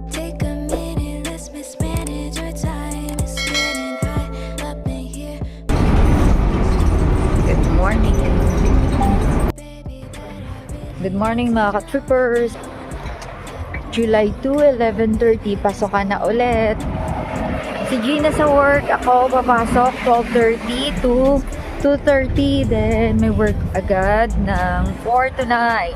Take a minute, let's mismanage our time. It's getting high up in here. Good morning. Baby, that I really Good morning mga ka-trippers. July 2, 11:30, pasokan na ulit. Si Gina sa work, ako papasok 12:30 to 2:30. Then may work agad ng 4 to 9.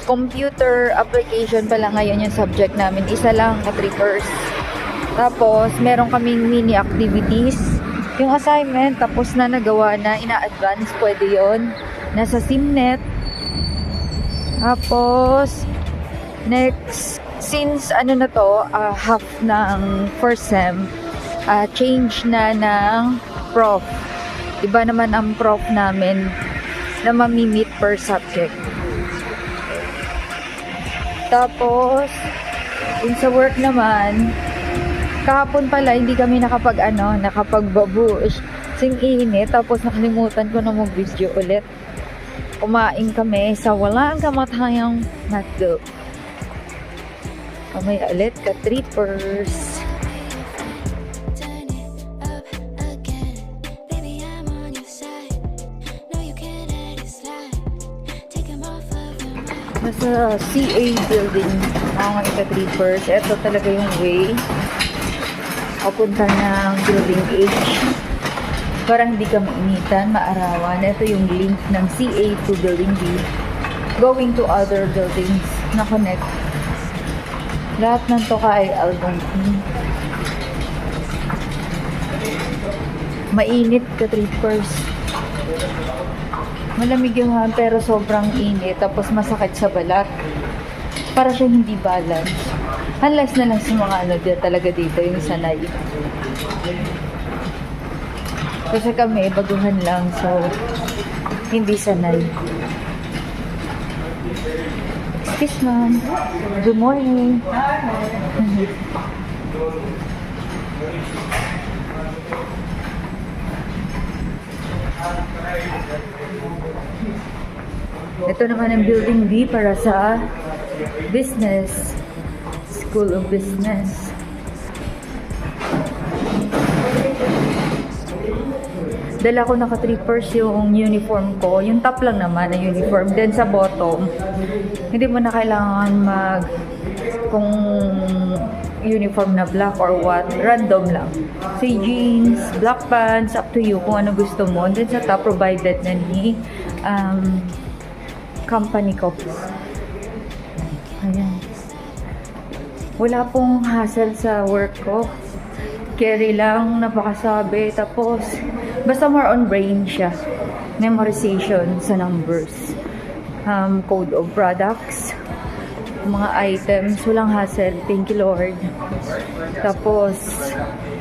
Computer application pala ngayon yung subject namin. Isa lang ka-trippers. Tapos meron kaming mini activities. Yung assignment, tapos na nagawa na, ina-advance, pwede yon. Nasa Simnet. Tapos, next, since ano na to, half ng first sem, change na ng prof. Iba naman ang prof namin na mamimit per subject. Tapos, yun sa work naman, kahapon pala hindi kami nakapagbabu. Sing init, tapos nakalimutan ko na mag-video ulit. Kumain kami sa walang kamatayang hotdog. Kamay ulit ka-trippers. turn it up again. Baby, I'm on your side. No, you can't let it slide. Take 'em off of your mind. Nasa CA building mga ka-trippers. Ito talaga yung way papunta ng building H. Para hindi ka mainitan, maarawan. Ito yung link ng CA to building B. Going to other buildings na connect. Lahat ng to ay Algonquin. Mainit ka-trippers. Malamig yung hangin pero sobrang init. Tapos masakit sa balat. Para siya hindi balance. Unless na lang sa mga talaga dito yung sanay. Kasi kami, baguhan lang. So, hindi sanay. Excuse ma'am. Good morning. Ito naman ang building B para sa business. School of Business. Dala ko naka-trippers yung uniform ko. Yung top lang naman na uniform. Then sa bottom, hindi mo na kailangan kung uniform na black or what. Random lang. Say jeans, black pants, up to you kung ano gusto mo. Then sa top, provided na ni company ko. Ayan. Wala pong hassle sa work ko. Carry lang, napakasabi. Tapos, basta more on brain siya. Memorization sa numbers. Code of products. Mga items. Walang hassle. Thank you, Lord. Tapos,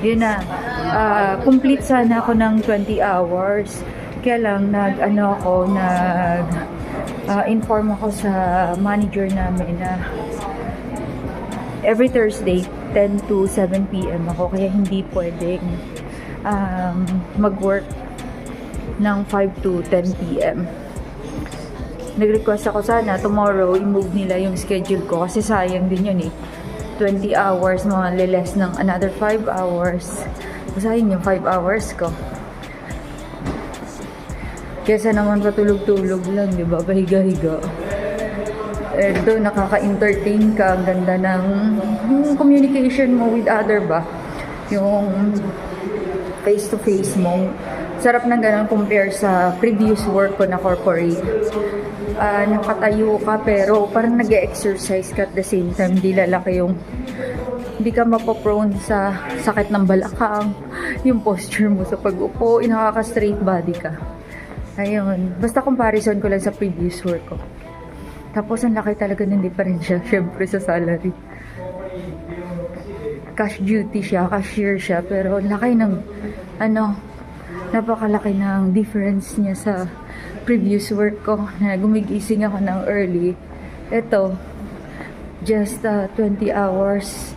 yun na. Complete sana ako ng 20 hours. Kaya lang, inform ako sa manager namin na every Thursday, 10 to 7 p.m. ako. Kaya hindi pwedeng mag-work ng 5 to 10 p.m. Nag-request ako sana tomorrow i-move nila yung schedule ko kasi sayang din yun eh. 20 hours, mga less ng another 5 hours. Sayang yung 5 hours ko. Kesa naman patulog-tulog lang, di ba? Pahiga-higa. Ito, nakaka-entertain ka. Ang ganda ng communication mo with other ba? Yung face-to-face mo. Sarap ng ganun compare sa previous work ko na corporate. Nakatayo ka pero parang nag-exercise ka at the same time. Hindi ka mapaprone sa sakit ng balakang. Yung posture mo sa pag-upo. Nakaka-straight body ka. Ayun. Basta comparison ko lang sa previous work ko. Tapos, ang laki talaga ng diferensya, syempre sa salary. Cash duty siya, cashier siya, pero laki ng, napakalaki ng difference niya sa previous work ko, na gumigising ako ng early. Ito, just 20 hours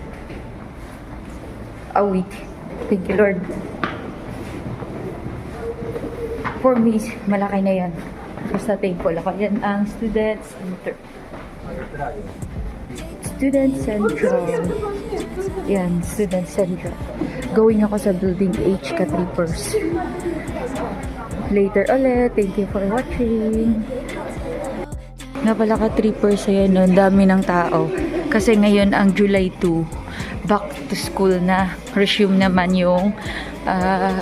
a week. Thank you, Lord. For me, malaki na yan. Basta thankful ako. Yan ang Student Center. Student Central. Yan, Student Central. Going ako sa Building H, Ka-Trippers. Later ulit. Thank you for watching. Nga pala Ka-Trippers, ayan, no, dami ng tao. Kasi ngayon ang July 2, back to school na. Resume naman yung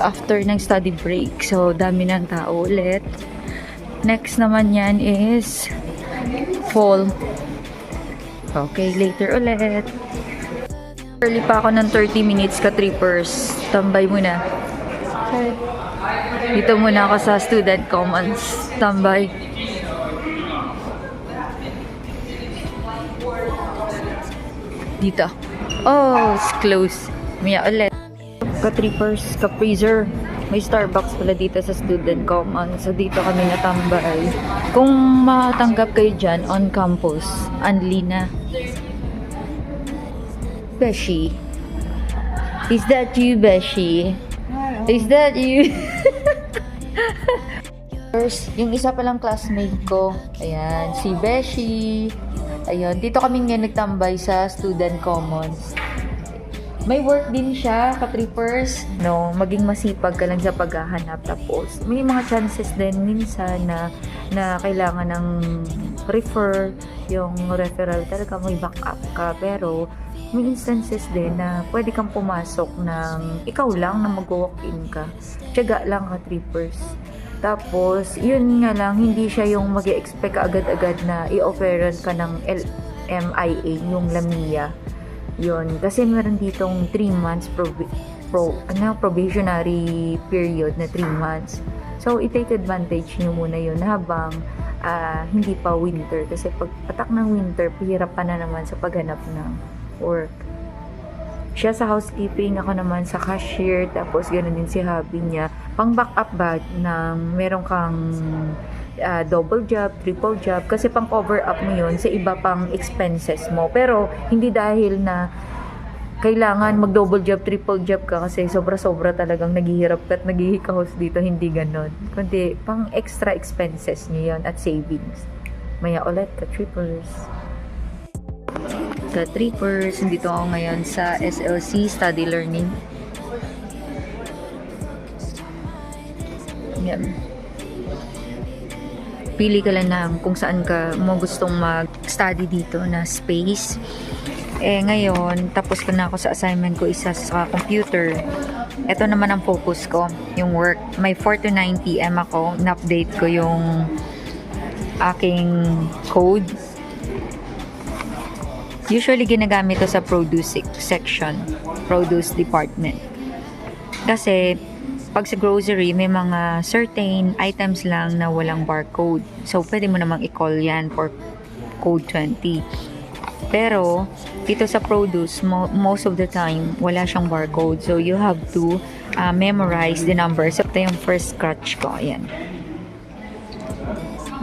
after ng study break. So, dami ng tao ulit. Next naman yan is fall. Okay, later ulit. Early pa ako ng 30 minutes Ka-Trippers. Tambay muna. Okay. Dito muna ako sa Student Commons. Tambay. Dito. Oh, it's close. Maya ulit. Ka-Trippers, ka-freezer. May Starbucks pala dito sa Student Commons. So, dito kami natambay. Kung matanggap kayo dyan, on campus, unli na. Beshi. Is that you, Beshi? Is that you? First, yung isa palang classmate ko. Ayan, si Beshi. Ayun, dito kami nga nagtambay sa Student Commons. May work din siya, Ka-Trippers. No, maging masipag ka lang sa paghahanap. Tapos, may mga chances din minsan na kailangan ng refer, yung referral talaga may backup ka. Pero, may instances din na pwede kang pumasok ng ikaw lang na mag-walk-in ka. Tiyaga lang, Ka-Trippers. Tapos, yun nga lang, hindi siya yung mag-expect agad-agad na i-offeran ka ng LMIA, yung Lamia. Yun, kasi meron ditong 3 months probationary period na 3 months. So, i-take advantage nyo muna yun habang hindi pa winter. Kasi pag patak ng winter, pihirap pa na naman sa paghanap ng work. Siya sa housekeeping, ako naman sa cashier, tapos ganoon din si hubby niya. Pang backup ba ng meron kang double job, triple job, kasi pang cover up mo yun sa iba pang expenses mo. Pero hindi dahil na kailangan mag double job, triple job ka kasi sobra-sobra talagang naghihirap ka at naghihikahos dito, hindi ganon. Kundi pang extra expenses nyo yun at savings. Maya ulit, Ka-Trippers. Ka-Trippers, nandito ako ngayon sa SLC Study Learning. Yan. Pili ka lang na kung saan ka mo gustong mag-study dito na space. Ngayon, tapos ko na ako sa assignment ko, isa sa computer. Ito naman ang focus ko, yung work. May 4 to 9 PM ako, na-update ko yung aking code. Usually, ginagamit to sa produce section, produce department. Kasi, pag sa grocery, may mga certain items lang na walang barcode. So, pwede mo namang i-call yan for code 20. Pero, dito sa produce, most of the time, wala siyang barcode. So, you have to memorize the numbers. Ito yung first scratch ko. Ayan.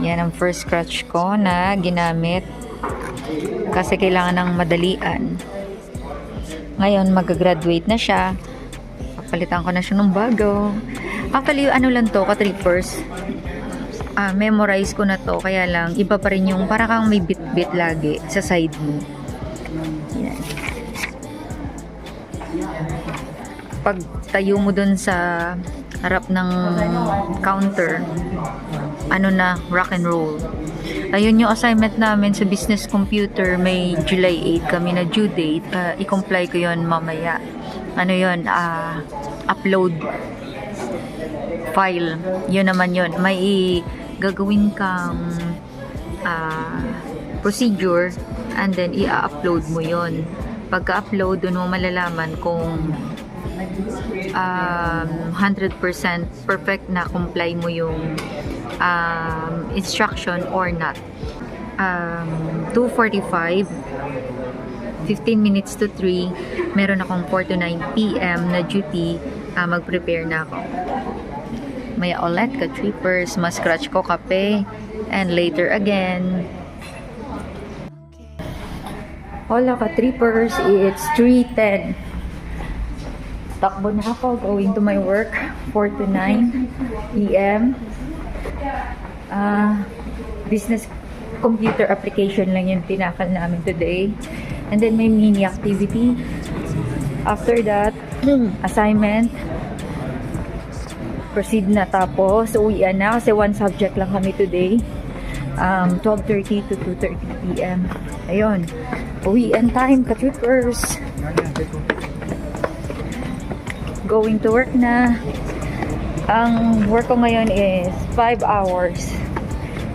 Yan ang first scratch ko na ginamit kasi kailangan ng madalian. Ngayon, mag-graduate na siya. Palitan ko na siya ng bago. Actually, ano lang to, Ka-Trippers. Memorize ko na to. Kaya lang, iba pa rin yung para kang may bit-bit lagi sa side mo. Yan. Pag tayo mo dun sa harap ng counter, ano na, rock and roll. Ayun yung assignment namin sa business computer. May July 8 kami na due date. I-comply ko yun mamaya. Ano yun, upload file. Yun naman yun. May gagawin kang procedure and then i-upload mo yun. Pagka-upload, doon mo malalaman kung 100% perfect na comply mo yung instruction or not. 2:45 15 minutes to 3, meron akong 4 to 9 PM na duty. Mag-prepare na ako. Maya ulit, Ka-Trippers, mas-scratch ko kape, and later again. Hola, Ka-Trippers, it's 3:10. Takbo na ako, going to my work, 4 to 9 PM. business computer application lang yung tinakal namin today. And then may mini activity. After that, assignment. Proceed na, tapos uwian na kasi one subject lang kami today. 12:30 to 2:30 p.m. Ayun. Uwian time, ka-trippers. Going to work na. Ang work ko ngayon is 5 hours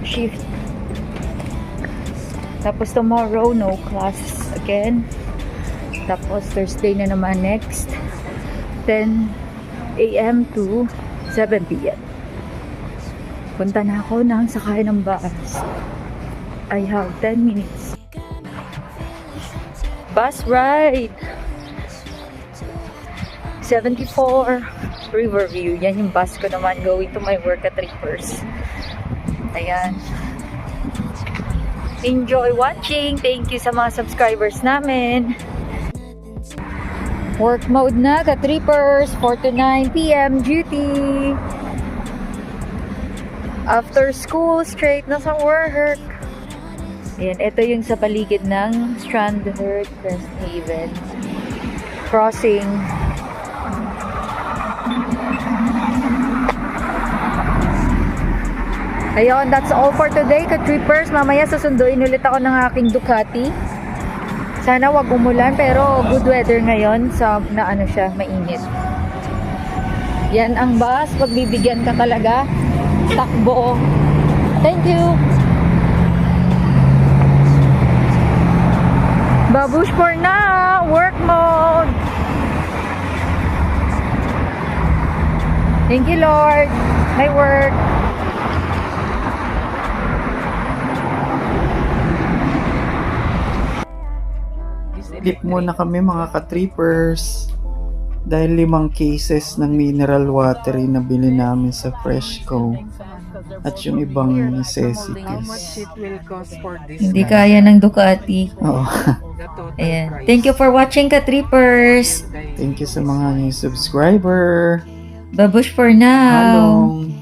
shift. Tapos tomorrow, no class again. Tapos Thursday na naman next. 10 a.m. to 7 p.m. Punta na ako ng sakay ng bus. I have 10 minutes. Bus ride! 74 Riverview. Yan yung bus ko naman going to my work at Trippers. Ayan. Enjoy watching. Thank you sa mga subscribers namin. Work mode na, ka-trippers. 4 to 9 p.m. duty. After school, straight na sa work. Ayan, ito yung sa paligid ng Strandherd, Crest Haven. Crossing. Ayun, that's all for today, ka-trippers. Mamaya susunduin ulit ako ng aking Ducati. Sana wag umulan, pero good weather ngayon na ano siya, mainit. Yan ang bus, pagbibigyan ka talaga. Takbo. Thank you. Babush for now. Work mode. Thank you, Lord. My work. Sleep muna kami mga ka-trippers dahil 5 cases ng mineral water na bili namin sa Freshco at yung ibang necessities. Hindi kaya ng Ducati. Oo. Ayan. Thank you for watching, ka-trippers. Thank you sa mga new subscriber. Babush for now. Halong.